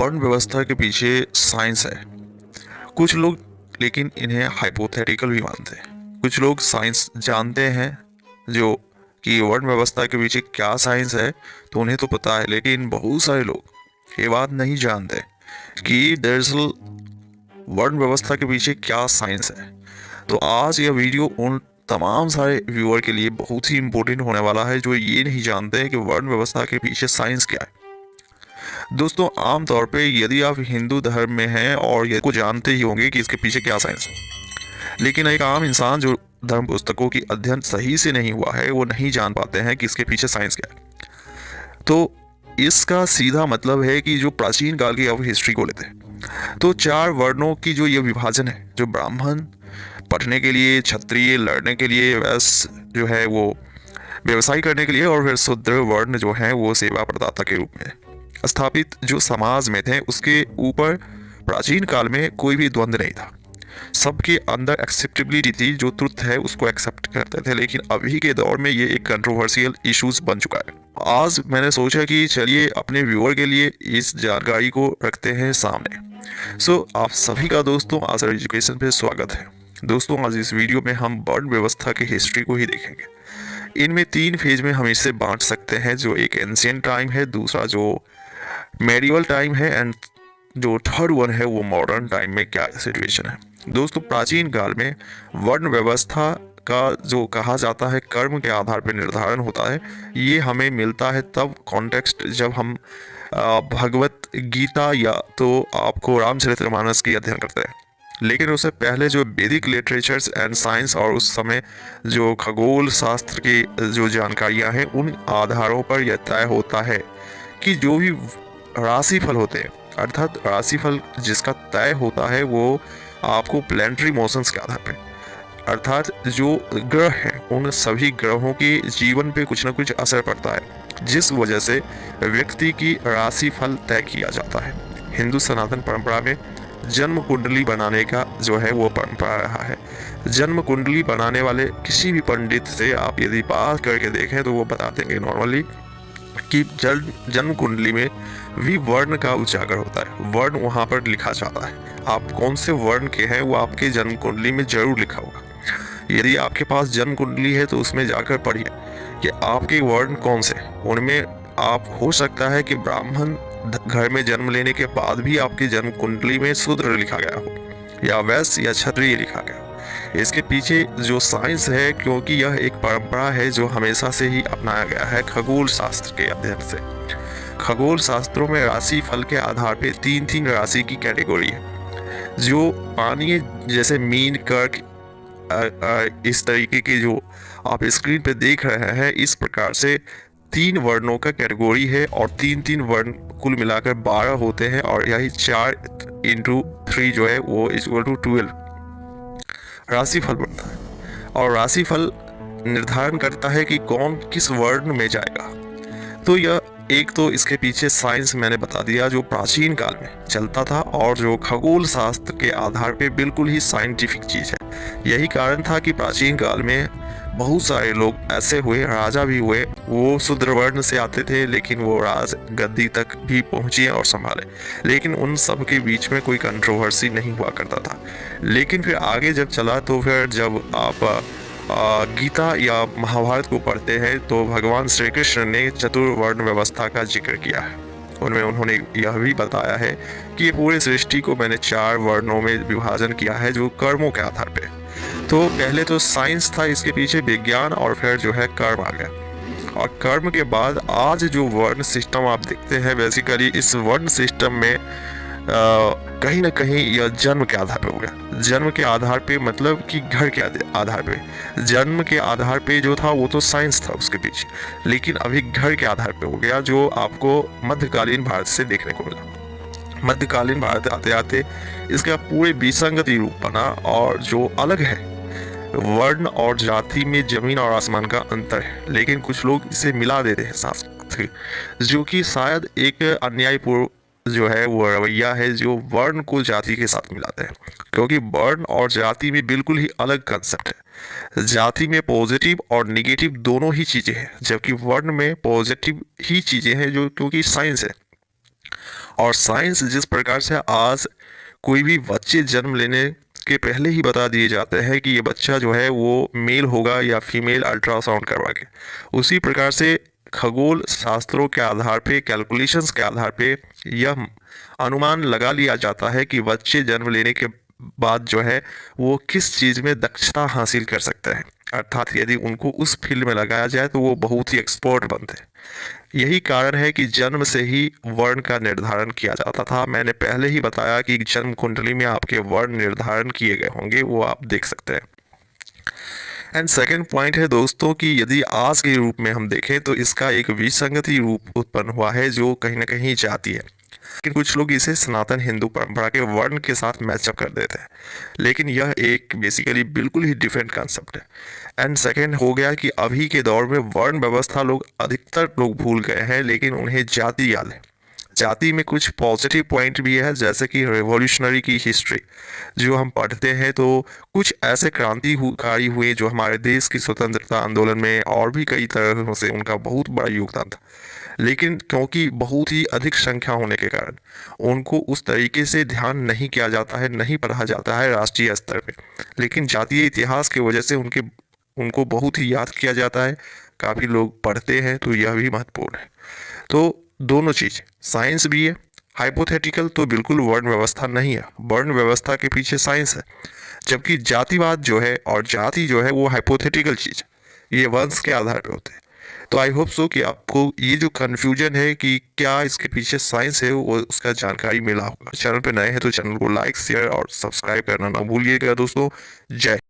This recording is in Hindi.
वर्ण व्यवस्था के पीछे साइंस है। कुछ लोग लेकिन इन्हें हाइपोथेटिकल भी मानते हैं। कुछ लोग साइंस जानते हैं जो कि वर्ण व्यवस्था के पीछे क्या साइंस है, तो उन्हें तो पता है, लेकिन बहुत सारे लोग ये बात नहीं जानते कि दरअसल वर्ण व्यवस्था के पीछे क्या साइंस है। तो आज यह वीडियो उन तमाम सारे व्यूअर के लिए बहुत ही इंपॉर्टेंट होने वाला है जो ये नहीं जानते हैं कि वर्ण व्यवस्था के पीछे साइंस क्या है। दोस्तों, आमतौर पे यदि आप हिंदू धर्म में हैं और ये को जानते ही होंगे कि इसके पीछे क्या साइंस है, लेकिन एक आम इंसान जो धर्म पुस्तकों की अध्ययन सही से नहीं हुआ है वो नहीं जान पाते हैं कि इसके पीछे साइंस क्या है। तो इसका सीधा मतलब है कि जो प्राचीन काल की आप हिस्ट्री को लेते हैं तो चार वर्णों की जो ये विभाजन है, जो ब्राह्मण पढ़ने के लिए, क्षत्रिय लड़ने के लिए, वैश्य जो है वो व्यवसाय करने के लिए, और फिर शूद्र वर्ण जो है वो सेवा प्रदाता के रूप में स्थापित जो समाज में थे, उसके ऊपर प्राचीन काल में कोई भी द्वंद्व नहीं था। सबके अंदर एक्सेप्टेबिलिटी थी, जो ट्रुथ है उसको एक्सेप्ट करते थे। लेकिन अभी के दौर में ये एक कंट्रोवर्शियल इश्यूज बन चुका है। आज मैंने सोचा कि चलिए अपने व्यूअर के लिए इस जानकारी को रखते हैं सामने। आप सभी का दोस्तों आसर एजुकेशन पे स्वागत है। दोस्तों, आज इस वीडियो में हम वर्ण व्यवस्था की हिस्ट्री को ही देखेंगे। इनमें तीन फेज में हम इसे बांट सकते हैं, जो एक एंशिएंट टाइम है, दूसरा जो मेडिवल टाइम है, एंड जो थर्ड वन है वो मॉडर्न टाइम में क्या सिचुएशन है। दोस्तों, प्राचीन काल में वर्ण व्यवस्था का जो कहा जाता है कर्म के आधार पर निर्धारण होता है, ये हमें मिलता है तब कॉन्टेक्स्ट जब हम भगवत गीता या तो आपको रामचरितमानस की अध्ययन करते हैं। लेकिन उससे पहले जो वैदिक लिटरेचर्स एंड साइंस और उस समय जो खगोल शास्त्र की जो जानकारियां हैं, उन आधारों पर यह तय होता है कि जो भी राशिफल होते हैं, अर्थात राशिफल जिसका तय होता है वो आपको प्लैनेटरी मोशंस के आधार पर, अर्थात जो ग्रह हैं उन सभी ग्रहों के जीवन पे कुछ ना कुछ असर पड़ता है, जिस वजह से व्यक्ति की राशिफल तय किया जाता है। हिंदू सनातन परंपरा में जन्म कुंडली बनाने का जो है वो परंपरा रहा है। जन्म कुंडली बनाने वाले किसी भी पंडित से आप यदि बात करके देखें तो वो बता देंगे नॉर्मली कि जन्म कुंडली में भी वर्ण का उजागर होता है। वर्ण वहां पर लिखा जाता है, आप कौन से वर्ण के हैं वो आपके जन्म कुंडली में जरूर लिखा होगा। यदि आपके पास जन्म कुंडली है तो उसमें जाकर पढ़िए कि आपके वर्ण कौन से। उनमें आप हो सकता है कि ब्राह्मण घर में जन्म लेने के बाद भी आपकी जन्म कुंडली में शूद्र लिखा गया हो, या वैश्य या क्षत्रिय लिखा गया हो। इसके पीछे जो साइंस है, क्योंकि यह एक परंपरा है जो हमेशा से ही अपनाया गया है खगोल शास्त्र के अध्ययन से। खगोल शास्त्रों में राशि फल के आधार पे तीन तीन राशि की कैटेगरी है, जो मानिए जैसे मीन, कर्क, इस तरीके के जो आप स्क्रीन पे देख रहे हैं, इस प्रकार से तीन वर्णों का कैटेगरी है, और तीन तीन वर्ण कुल मिलाकर 12 होते हैं, और यही 4 इंटू 3 जो है वो इक्वल टू 12 राशिफल बनता है। और राशिफल निर्धारण करता है कि कौन किस वर्ण में जाएगा। तो यह एक तो इसके पीछे साइंस मैंने बता दिया जो प्राचीन काल में चलता था, और जो खगोल शास्त्र के आधार पे बिल्कुल ही साइंटिफिक चीज है। यही कारण था कि प्राचीन काल में बहुत सारे लोग ऐसे हुए, राजा भी हुए, वो शूद्र वर्ण से आते थे, लेकिन वो राज गद्दी तक भी पहुंचे और संभाले। लेकिन उन सब के बीच में कोई कंट्रोवर्सी नहीं हुआ करता था। लेकिन फिर आगे जब चला तो फिर जब आप गीता या महाभारत को पढ़ते हैं तो भगवान श्री कृष्ण ने चतुर्वर्ण व्यवस्था का जिक्र किया है। उनमें उन्होंने यह भी बताया है कि पूरे सृष्टि को मैंने 4 वर्णों में विभाजन किया है, जो कर्मों के आधार पे। तो पहले तो साइंस था इसके पीछे, विज्ञान, और फिर जो है कर्म आ गया। और कर्म के बाद आज जो वर्ण सिस्टम आप देखते हैं, बेसिकली इस वर्ण सिस्टम में कहीं ना कहीं यह जन्म के आधार पे हो गया। जन्म के आधार पे मतलब कि घर के आधार पे। जन्म के आधार पे जो था वो तो साइंस था उसके पीछे, लेकिन अभी घर के आधार पे हो गया, जो आपको मध्यकालीन भारत से देखने को मिला। मध्यकालीन भारत आते आते इसका पूरे विसंगति रूप बना, और जो अलग है वर्ण और जाति में जमीन और आसमान का अंतर है, लेकिन कुछ लोग इसे मिला देते हैं साथ, जो कि शायद एक अन्यायपूर्ण जो है वो रवैया है, जो वर्ण को जाति के साथ मिलाते हैं। क्योंकि वर्ण और जाति में बिल्कुल ही अलग कंसेप्ट है। जाति में पॉजिटिव और निगेटिव दोनों ही चीजें हैं, जबकि वर्ण में पॉजिटिव ही चीजें हैं, जो क्योंकि साइंस है। और साइंस जिस प्रकार से आज कोई भी बच्चे जन्म लेने के पहले ही बता दिए जाते हैं कि ये बच्चा जो है वो मेल होगा या फीमेल अल्ट्रासाउंड करवा के, उसी प्रकार से खगोल शास्त्रों के आधार पे, कैलकुलेशंस के आधार पे यह अनुमान लगा लिया जाता है कि बच्चे जन्म लेने के बाद जो है वो किस चीज़ में दक्षता हासिल कर सकते हैं। अर्थात यदि उनको उस फील्ड में लगाया जाए तो वो बहुत ही एक्सपर्ट बनते हैं। यही कारण है कि जन्म से ही वर्ण का निर्धारण किया जाता था। मैंने पहले ही बताया कि जन्म कुंडली में आपके वर्ण निर्धारण किए गए होंगे, वो आप देख सकते हैं। एंड सेकेंड पॉइंट है दोस्तों कि यदि आज के रूप में हम देखें तो इसका एक विसंगति रूप उत्पन्न हुआ है जो कहीं ना कहीं जाती है, लेकिन कुछ लोग इसे सनातन हिंदू परंपरा के वर्ण के साथ मैचअप कर देते हैं, लेकिन यह एक बेसिकली बिल्कुल ही डिफरेंट कंसेप्ट है। एंड सेकेंड हो गया कि अभी के दौर में वर्ण व्यवस्था लोग अधिकतर लोग भूल गए हैं, लेकिन उन्हें जाति याद है। जाति में कुछ पॉजिटिव पॉइंट भी है, जैसे कि रिवॉल्यूशनरी की हिस्ट्री जो हम पढ़ते हैं तो कुछ ऐसे क्रांतिकारी हुए जो हमारे देश की स्वतंत्रता आंदोलन में और भी कई तरह से उनका बहुत बड़ा योगदान था, लेकिन क्योंकि बहुत ही अधिक संख्या होने के कारण उनको उस तरीके से ध्यान नहीं किया जाता है, नहीं पढ़ा जाता है राष्ट्रीय स्तर पे। लेकिन जातीय इतिहास की वजह से उनको बहुत ही याद किया जाता है, काफ़ी लोग पढ़ते हैं, तो यह भी महत्वपूर्ण है। तो दोनों चीज़, साइंस भी है, हाइपोथेटिकल तो बिल्कुल वर्ण व्यवस्था नहीं है, वर्ण व्यवस्था के पीछे साइंस है। जबकि जातिवाद जो है और जाति जो है वो हाइपोथेटिकल चीज़ है, ये वंश के आधार पर होते हैं। तो आई होप सो कि आपको ये जो कन्फ्यूजन है कि क्या इसके पीछे साइंस है वो उसका जानकारी मिला होगा। चैनल पे नए हैं तो चैनल को लाइक, शेयर और सब्सक्राइब करना ना भूलिएगा दोस्तों। जय